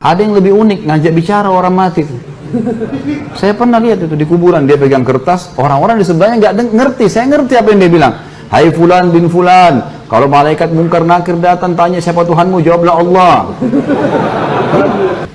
Ada yang lebih unik, ngajak bicara orang mati tuh. Saya pernah lihat itu di kuburan, dia pegang kertas, orang-orang di sebelahnya nggak ngerti. Saya ngerti apa yang dia bilang. Hai fulan bin fulan, kalau malaikat mungkar nakir datang tanya siapa Tuhanmu, jawablah Allah.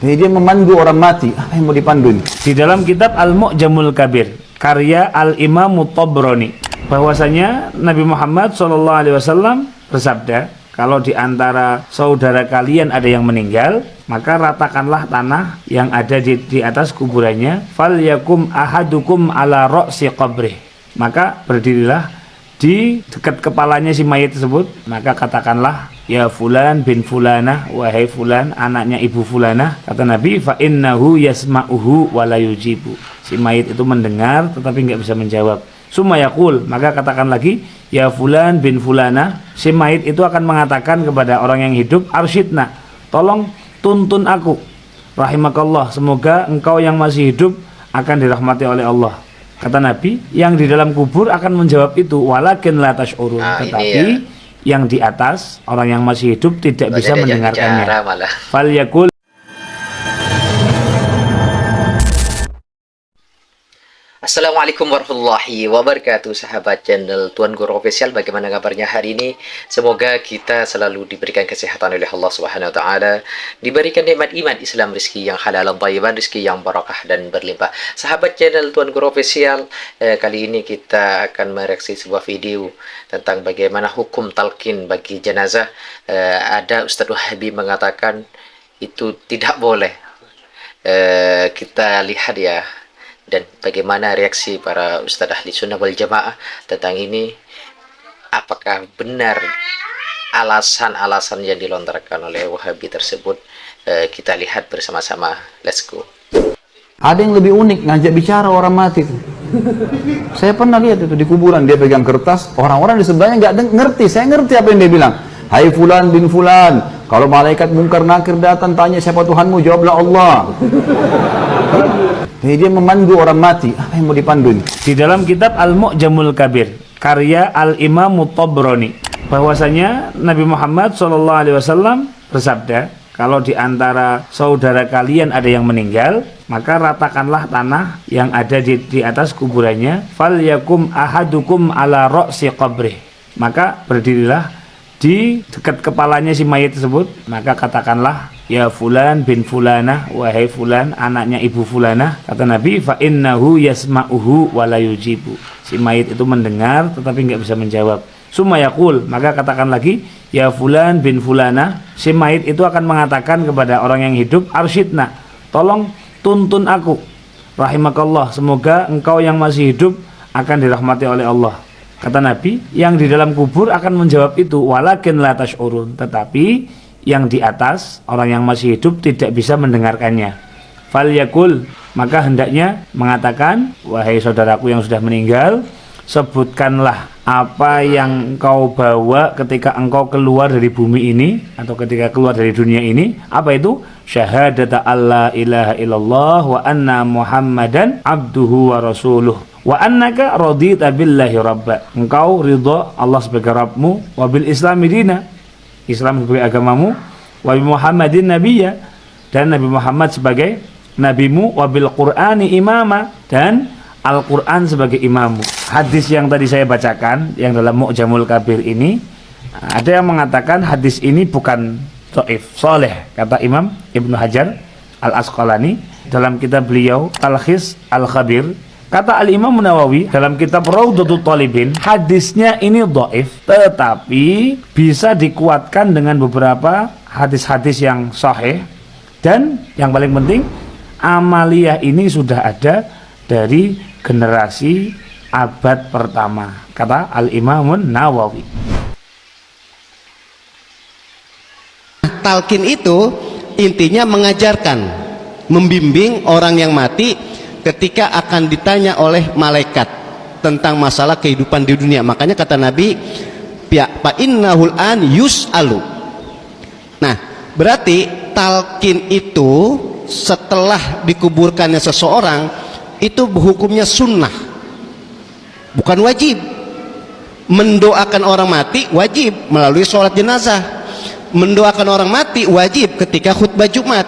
Jadi dia memandu orang mati. Apa yang mau dipandu ini? Di dalam kitab Al-Mu'jamul Kabir karya Al-Imam Tabrani, bahwasanya Nabi Muhammad SAW bersabda, kalau di antara saudara kalian ada yang meninggal, maka ratakanlah tanah yang ada di atas kuburannya. Fal yakum ahadukum ala ra'si qabrih. Maka berdirilah di dekat kepalanya si mayit tersebut, maka katakanlah, ya fulan bin fulanah, wahai fulan anaknya ibu fulanah. Kata Nabi, fa innahu yasma'uhu wa la yujibu. Si mayit itu mendengar tetapi nggak bisa menjawab. Summa yaqul, maka katakan lagi, ya fulan bin fulana. Si mayit itu akan mengatakan kepada orang yang hidup, arsyidna, tolong tuntun aku, rahimakallah, semoga engkau yang masih hidup akan dirahmati oleh Allah. Kata Nabi, yang di dalam kubur akan menjawab itu, walakin la tash'urun, tetapi yang di atas, orang yang masih hidup tidak bisa mendengarkannya. Fal yakul. Assalamualaikum warahmatullahi wabarakatuh, sahabat channel Tuan Guru Official. Bagaimana kabarnya hari ini? Semoga kita selalu diberikan kesehatan oleh Allah Subhanahu wa taala, diberikan nikmat iman, Islam, rezeki yang halal dan thayyiban, rezeki yang barakah dan berlimpah. Sahabat channel Tuan Guru Official, kali ini kita akan mereaksi sebuah video tentang bagaimana hukum talqin bagi jenazah. Ada Ustadz Wahabi mengatakan itu tidak boleh. Kita lihat ya, dan bagaimana reaksi para Ustadz Ahli Sunnah wal Jamaah tentang ini. Apakah benar alasan-alasan yang dilontarkan oleh Wahabi tersebut? Kita lihat bersama-sama. Let's go. Ada yang lebih unik, ngajak bicara orang mati tuh. Saya pernah lihat itu di kuburan, dia pegang kertas, orang-orang di sebelahnya nggak ngerti. Saya ngerti apa yang dia bilang. Hai fulan bin fulan, kalau malaikat mungkar nakir datang tanya siapa Tuhanmu, jawablah Allah. Jadi dia memandu orang mati. Apa yang mau dipandu ini? Di dalam kitab Al-Mu'jamul Kabir karya Al-Imam Tabrani, bahwasanya Nabi Muhammad SAW bersabda, kalau di antara saudara kalian ada yang meninggal, maka ratakanlah tanah yang ada di atas kuburannya. Fal yakum ahadukum ala ra'si qabrih. Maka berdirilah di dekat kepalanya si mayit tersebut, maka katakanlah, ya fulan bin fulanah, wahai fulan anaknya ibu fulanah. Kata Nabi, fa innahu yasma'uhu wa la yujibu. Si mayit itu mendengar tetapi nggak bisa menjawab. Summa yaqul, maka katakan lagi, ya fulan bin fulanah. Si mayit itu akan mengatakan kepada orang yang hidup, arsyidna, tolong tuntun aku, rahimakallah, semoga engkau yang masih hidup akan dirahmati oleh Allah. Kata Nabi, yang di dalam kubur akan menjawab itu, walakin la tash'urun, tetapi yang di atas, orang yang masih hidup tidak bisa mendengarkannya. Fal yakul, maka hendaknya mengatakan, wahai saudaraku yang sudah meninggal, sebutkanlah apa yang engkau bawa ketika engkau keluar dari bumi ini, atau ketika keluar dari dunia ini. Apa itu? Syahadata alla ilaha illallah wa anna muhammadan abduhu wa rasuluh wa annaka radita billahi rabba. Engkau ridha Allah sebagai Rabbmu, wa bil islami dina, Islam sebagai agamamu, wa bi Muhammadin nabiyya, dan Nabi Muhammad sebagai nabimu, wa bil Qur'ani imama, dan Al-Quran sebagai imammu. Hadis yang tadi saya bacakan yang dalam Mu'jamul Kabir ini, ada yang mengatakan hadis ini bukan dhaif, sholeh, kata Imam Ibnu Hajar Al-Asqalani dalam kitab beliau Talkhis Al-Khabir. Kata Al-Imam Nawawi dalam kitab Raudhatul Talibin, hadisnya ini dhaif, tetapi bisa dikuatkan dengan beberapa hadis-hadis yang sahih. Dan yang paling penting, amaliyah ini sudah ada dari generasi abad pertama, kata Al-Imam Nawawi. Talqin itu intinya mengajarkan, membimbing orang yang mati ketika akan ditanya oleh malaikat tentang masalah kehidupan di dunia. Makanya kata Nabi, fa innahul an yus'alu. Nah, berarti talqin itu setelah dikuburkannya seseorang itu hukumnya sunnah, bukan wajib. Mendoakan orang mati wajib melalui sholat jenazah. Mendoakan orang mati wajib ketika khutbah Jumat.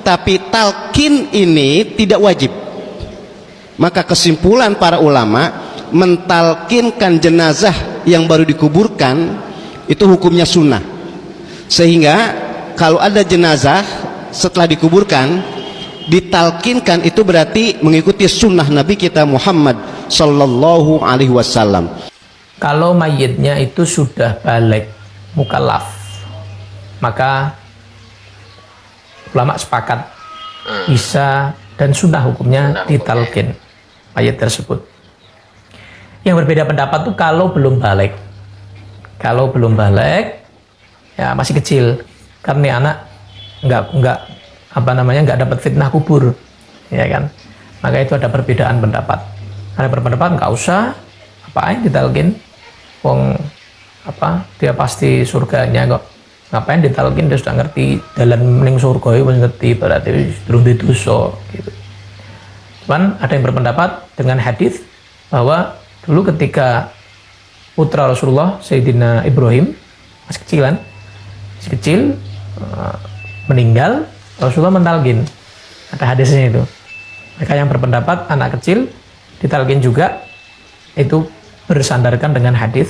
tetapi talqin ini tidak wajib. Maka kesimpulan para ulama, mentalkinkan jenazah yang baru dikuburkan itu hukumnya sunnah. Sehingga kalau ada jenazah setelah dikuburkan ditalkinkan, itu berarti mengikuti sunnah Nabi kita Muhammad sallallahu alaihi wasallam. Kalau mayitnya itu sudah balik mukallaf, maka ulama sepakat bisa dan sunnah hukumnya ditalkin mayit tersebut. Yang berbeda pendapat tuh kalau belum balik. Kalau belum balik, ya masih kecil, karena anak nggak dapat fitnah kubur, ya kan? Maka itu ada perbedaan pendapat. Ada berpendapat nggak usah, apain ditalkin, wong dia pasti surganya kok. Ngapain ditalkin, dia sudah ngerti dalam mening surga itu ngerti, berarti belum dosa gitu. Cuman ada yang berpendapat dengan hadis bahwa dulu ketika putra Rasulullah Sayyidina Ibrahim masih kecil meninggal, Rasulullah mentalkin. Ada hadisnya itu. Mereka yang berpendapat anak kecil ditalkin juga, itu bersandarkan dengan hadis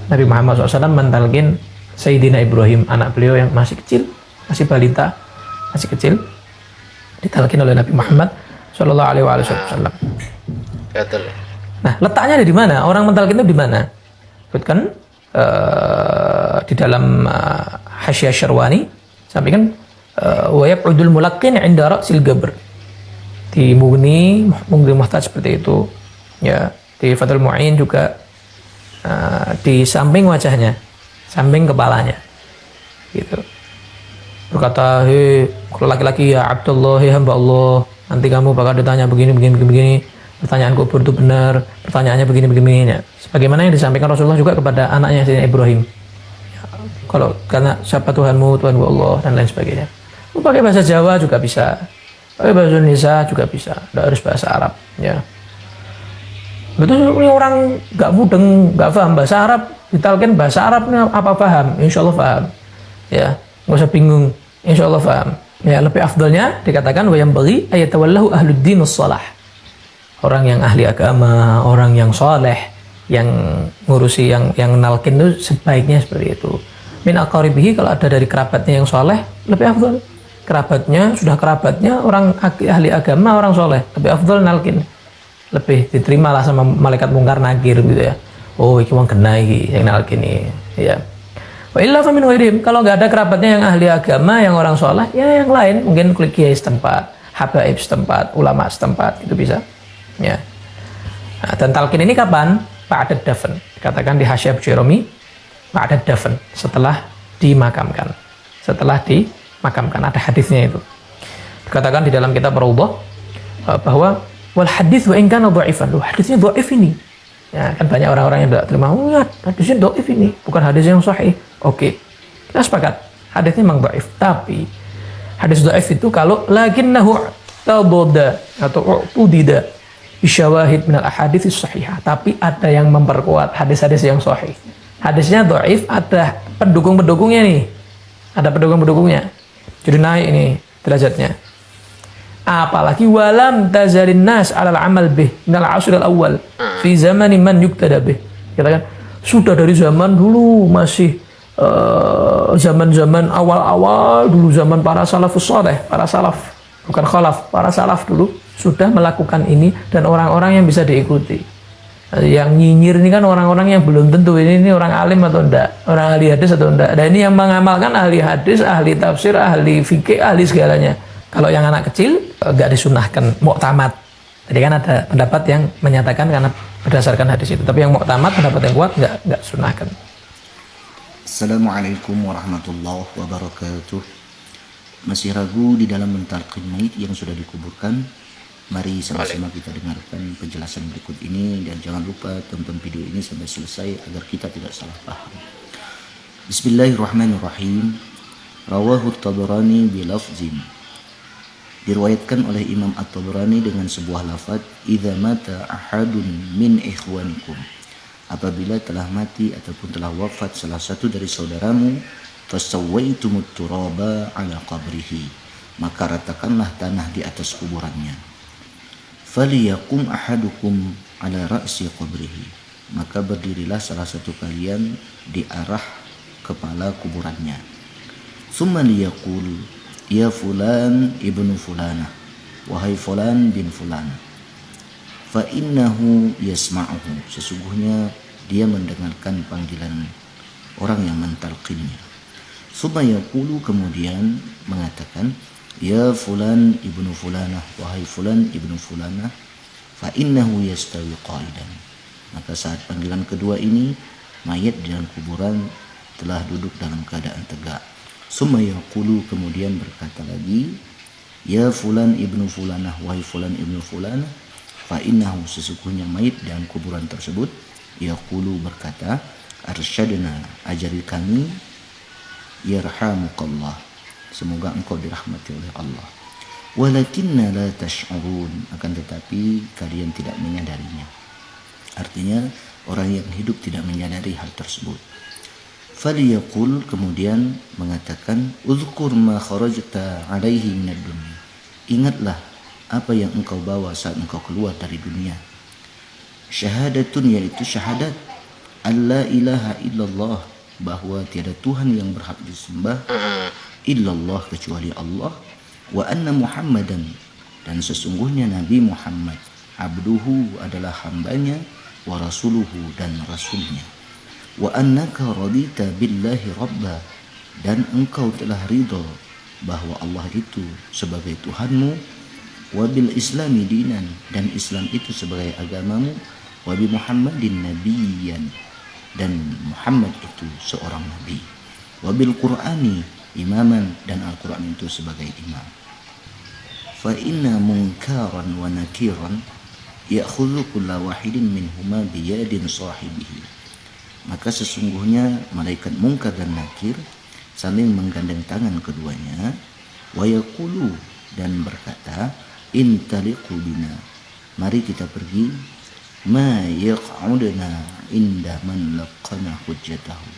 Nabi Muhammad SAW mentalkin Sayyidina Ibrahim, anak beliau yang masih kecil, masih balita, masih kecil, ditalkin oleh Nabi Muhammad Sallallahu Alaihi Wasallam. Nah, letaknya ada di mana? Orang mentalkin itu di mana? Kan di dalam Hasyiah Syarwani sampaikan wa yaq'udul mulaqqin 'inda ra'sil qabr. Di Mughni Muhtaj seperti itu. Ya, di Fathul Mu'in juga di samping wajahnya, samping kepalanya. Gitu. Berkata, "Hei, kalau laki-laki, ya Abdullah, hei hamba Allah, nanti kamu bakal ditanya begini. Pertanyaan kubur itu benar, pertanyaannya begini. Ya. Sebagaimana yang disampaikan Rasulullah juga kepada anaknya Sayyidina Ibrahim. Ya, kalau karena siapa Tuhanmu Allah, dan lain sebagainya. Pakai bahasa Jawa juga bisa, pakai bahasa Indonesia juga bisa, tidak harus bahasa Arab. Ya. Betul, ini orang nggak mudeng, nggak paham bahasa Arab, ditalkin bahasa Arabnya apa paham? Insya Allah paham. Ya, nggak usah bingung. Insya Allah paham. Ya, lebih afdalnya dikatakan wa yambaghi ayatawallahu ahluddin shalah. Orang yang ahli agama, orang yang soleh, yang ngurusi, yang nalkin itu sebaiknya seperti itu. Min aqaribihi, kalau ada dari kerabatnya yang soleh, lebih afdal. Kerabatnya orang ahli agama, orang soleh, lebih afdal nalkin. Lebih diterima lah sama malaikat mungkar nakir gitu ya. Oh, iki wong kena iki yang nalkin ini, ya. Wa illa fa min ghairihim, kalau nggak ada kerabatnya yang ahli agama, yang orang soleh, ya yang lain, mungkin kiai setempat, habaib setempat, ulama setempat, itu bisa. Ya. Nah, dan talqin ini kapan? Ba'da dafn. Dikatakan di Hasyiah Jerome, ba'da dafn, setelah dimakamkan. Setelah dimakamkan, ada hadisnya itu. Dikatakan di dalam kitab Raudhah bahwa wal hadits wa in kana dha'ifan. Hadisnya dhaif ini. Ya, kan banyak orang-orang yang tidak terima. Oh ya, hadisnya dhaif ini, bukan hadis yang sahih. Oke. Kita sepakat, hadisnya memang dhaif, tapi hadis dhaif itu kalau lakinnahu tabada atau udida bisyawahid minal ahadits sahihah, tapi ada yang memperkuat hadis-hadis yang sahih. Hadisnya dhaif, ada pendukung-pendukungnya nih. Ada pendukung-pendukungnya. Jadi naik ini derajatnya. Apalagi walam tazalin nas alal amal bih minal asril awal fi zamani man yuktada bih. Kita kan sudah dari zaman dulu, masih zaman-zaman awal-awal dulu, zaman para salafus saleh, para salaf, bukan khalaf, para salaf dulu sudah melakukan ini, dan orang-orang yang bisa diikuti. Yang nyinyir ini kan orang-orang yang belum tentu ini orang alim atau enggak, orang ahli hadis atau enggak. Dan ini yang mengamalkan ahli hadis, ahli tafsir, ahli fikih, ahli segalanya. Kalau yang anak kecil enggak disunahkan muktamad. Jadi kan ada pendapat yang menyatakan karena berdasarkan hadis itu. Tapi yang muktamad, pendapat yang kuat enggak sunahkan. Assalamualaikum warahmatullahi wabarakatuh. Masih ragu di dalam mentalqin mayit yang sudah dikuburkan? Mari sama-sama kita dengarkan penjelasan berikut ini, dan jangan lupa tonton video ini sampai selesai agar kita tidak salah paham. Bismillahirrahmanirrahim. Rawahu at-Tabarani bilafzin. Diriwayatkan oleh Imam At-Tabarani dengan sebuah lafaz, idza mata ahadun min ikhwanikum. Apabila telah mati ataupun telah wafat salah satu dari saudaramu, fasawwaitumut turaba ala qabrihi, maka ratakanlah tanah di atas kuburannya. Falyakum ahadukum ala ra'si qabrihi, maka berdirilah salah satu kalian di arah kepala kuburannya. Tsumma liyaqul ya fulan ibnu fulanah, wahai fulan bin fulan, fa innahu yasma'uhu, sesungguhnya dia mendengarkan panggilan orang yang mentalqinnya. Tsumma yaqulu, kemudian mengatakan ya fulan ibnu fulanah, wahai fulan ibnu fulanah, fa innahu yastawi qa'idan, maka saat panggilan kedua ini mayat di dalam kuburan telah duduk dalam keadaan tegak. Summa yaqulu, kemudian berkata lagi ya fulan ibnu fulanah, wahai fulan ibnu fulanah, fa innahu, sesungguhnya mayat dalam kuburan tersebut yaqulu, berkata arsyadna, ajari kami, yarhamukallah, semoga engkau dirahmati oleh Allah. Walakinna la tash'urun, akan tetapi kalian tidak menyadarinya. Artinya orang yang hidup tidak menyadari hal tersebut. Faliyaqul, kemudian mengatakan uzkur ma kharajta alaihi minad dunya, ingatlah apa yang engkau bawa saat engkau keluar dari dunia. Syahadatun, yaitu syahadat, alla ilaha illallah, bahwa tiada Tuhan yang berhak disembah illallah, kecuali Allah, wa anna Muhammadan, dan sesungguhnya Nabi Muhammad, abduhu, adalah hambanya, wa rasuluhu, dan rasulnya, wa annaka radita billahi rabba, dan engkau telah ridha bahwa Allah itu sebagai Tuhanmu, wa bil islami dinan, dan Islam itu sebagai agamamu, wa bi Muhammadin nabiyyan, dan Muhammad itu seorang nabi, wa bil Qur'ani imaman, dan Al-Quran itu sebagai imam. Fa inna munkaran wa nakiran ya'khudhu kulla wahidin minhuma biyadin sahibihi, maka sesungguhnya malaikat mungkar dan nakir saling menggandeng tangan keduanya, wa yaqulu, dan berkata intaliqu bina, mari kita pergi, ma yaq'udna inda man laqana hujjatahu,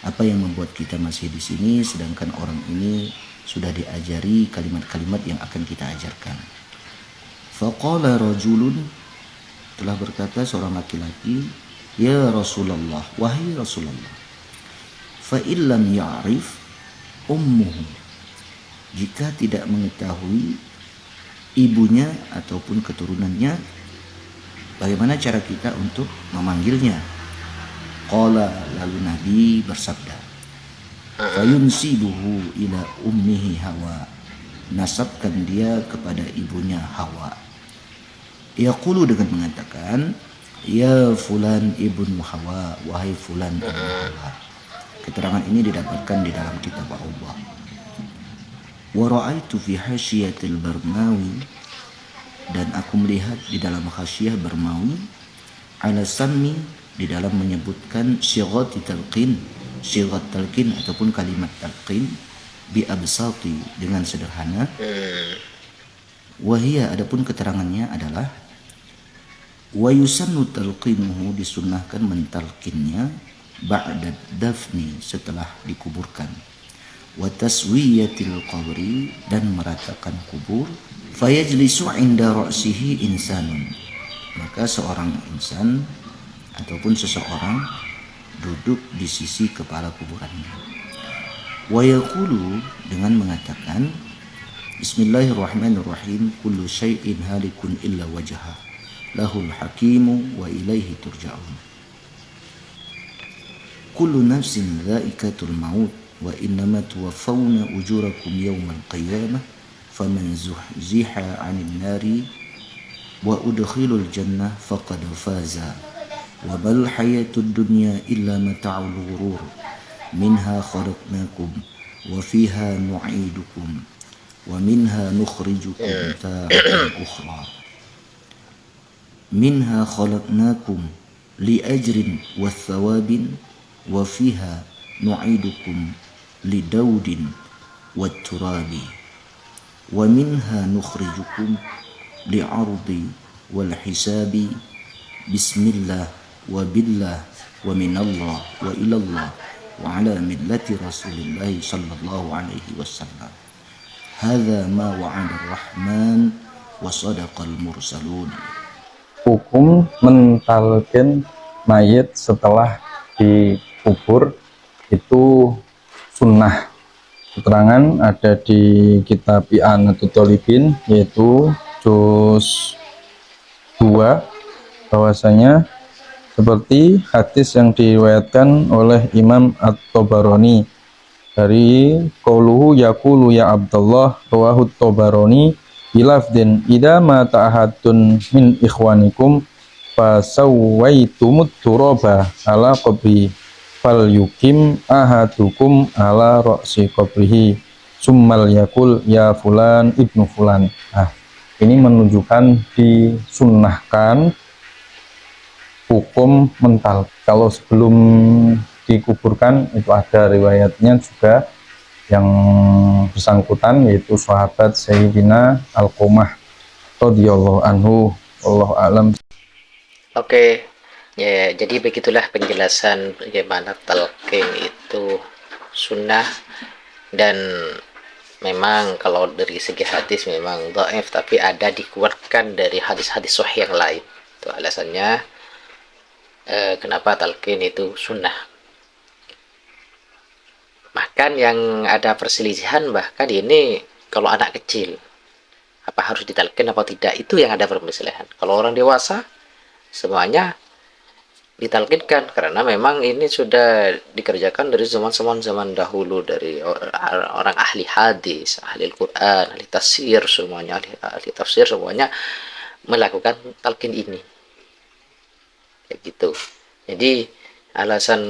apa yang membuat kita masih di sini sedangkan orang ini sudah diajari kalimat-kalimat yang akan kita ajarkan. Faqala rajulun, telah berkata seorang laki-laki, ya Rasulullah, wahai Rasulullah, fa illam ya'rif ummuhu, jika tidak mengetahui ibunya ataupun keturunannya, bagaimana cara kita untuk memanggilnya? Qala, lalu Nabi bersabda, fayunsibuhu ila ummihi Hawa, nasabkan dia kepada ibunya Hawa. Yaqulu, dengan mengatakan ya fulan ibnu Hawa, wahai fulan ibnu Hawa. Keterangan ini didapatkan di dalam kitab Allah. Wa ra'aitu fi hasyiyatil Barmawi, dan aku melihat di dalam Hasyiah Barmawi, ala sammi, di dalam menyebutkan syigat talqin, syigat talqin ataupun kalimat talqin, bi absati, dengan sederhana. Wahia, adapun keterangannya adalah wa yusannu talqinuhu, disunnahkan mentalqinnya, ba'da dafni, setelah dikuburkan, wa taswiyatil qabri, dan meratakan kubur, fayajlisu inda ra'sihi insanun, maka seorang insan ataupun seseorang duduk di sisi kepala kuburannya. Wa yaqulu, dengan mengatakan bismillahirrahmanirrahim, kullu syai'in halikun illa wajhah, lahul hakimu wa ilaihi turja'un. Kullu nafsin dha'iqatul maut wa innama tuwaffawna ujurakum yawmal qiyamah faman zuhziha 'anil nari wa udkhilul jannah faqad faza wa bal hayatud dunya illa mata'ul ghurur minha khalaqnakum wa fiha nu'idukum wa minha nukhrijukum taratan ukhra minha khalaqnakum li ajrin wa thawabin wa fiha nu'idukum li daudin wa turabi wa minha nukhrijukum li ardi wal hisabi bismillah wa billah wa minallah wa ilallah wa ala millati rasulillah sallallahu alaihi wasallam. hadza ma wa'ada ar-rahman wa sadaqal mursalun. Hukum mentalkin mayit setelah dikubur itu sunnah. Keterangan ada di kitab I'anatul Thalibin, yaitu juz 2, bahwasanya seperti hadis yang diriwayatkan oleh Imam At-Tabarani dari qauluhu yaqulu ya Abdullah rawahu Tabarani bilafdin idza mata ahadun min ikhwanikum fasawaitumut turaba ala qabri fal yukim ahadukum ala ra'si qabrihi summal yakul ya fulan ibnu fulan. Nah, ini menunjukkan disunnahkan hukum mental. Kalau sebelum dikuburkan itu ada riwayatnya juga yang bersangkutan, yaitu sahabat Sayyidina Al-Qumah radhiyallahu anhu. Wallahu a'lam. Oke, ya, jadi begitulah penjelasan bagaimana talqin itu sunnah, dan memang kalau dari segi hadis memang dhaif, tapi ada dikuatkan dari hadis-hadis sahih yang lain. Itu alasannya kenapa talqin itu sunnah. Bahkan yang ada perselisihan, bahkan ini kalau anak kecil apa harus ditalqin apa tidak, itu yang ada perselisihan. Kalau orang dewasa semuanya ditalqinkan, karena memang ini sudah dikerjakan dari zaman dahulu, dari orang ahli hadis, ahli Al-Quran, ahli tafsir, semuanya ahli tafsir semuanya melakukan talqin ini, kayak gitu. Jadi alasan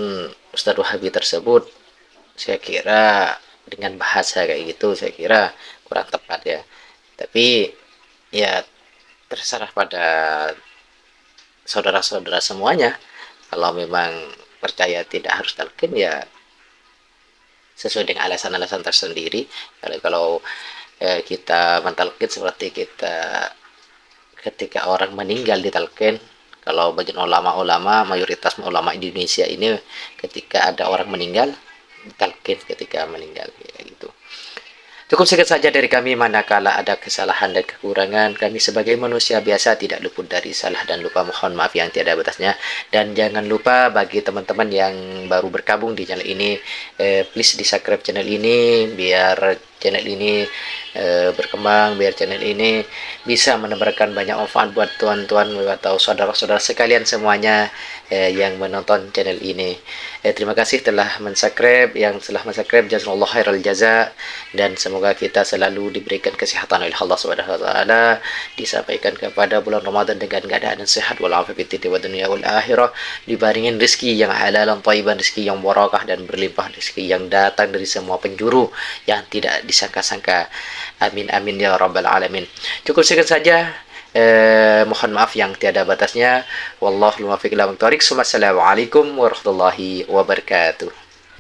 Ustadz Wahabi tersebut, saya kira dengan bahasa kayak gitu saya kira kurang tepat ya. Tapi ya terserah pada saudara-saudara semuanya. Kalau memang percaya tidak harus talqin, ya sesuai dengan alasan-alasan tersendiri. Kalau kita mentalqin seperti kita ketika orang meninggal ditalqin, kalau bagian ulama-ulama, mayoritas ulama Indonesia ini ketika ada orang meninggal ditalqin ketika meninggal, ya gitu. Cukup sekian saja dari kami. Manakala ada kesalahan dan kekurangan, kami sebagai manusia biasa tidak luput dari salah dan lupa, mohon maaf yang tiada batasnya. Dan jangan lupa bagi teman-teman yang baru bergabung di channel ini, please di subscribe channel ini biar channel ini berkembang, biar channel ini bisa menebarkan banyak manfaat buat tuan-tuan atau saudara-saudara sekalian semuanya yang menonton channel ini. Terima kasih telah mensubscribe, yang telah mensubscribe jazakallahu khairal jaza, dan semoga kita selalu diberikan kesehatan oleh Allah Subhanahu wa taala, disampaikan kepada bulan Ramadan dengan keadaan sehat walafiat di dunia wal akhirah, dibaringin rezeki yang halal dan thayyiban, rezeki yang barakah dan berlimpah, rezeki yang datang dari semua penjuru yang tidak disangka-sangka. Amin amin ya rabbal alamin. Cukup sekian saja. Mohon maaf yang tiada batasnya. Wallahu muwaffiq ila aqwamit thoriq. Wassalamualaikum warahmatullahi wabarakatuh.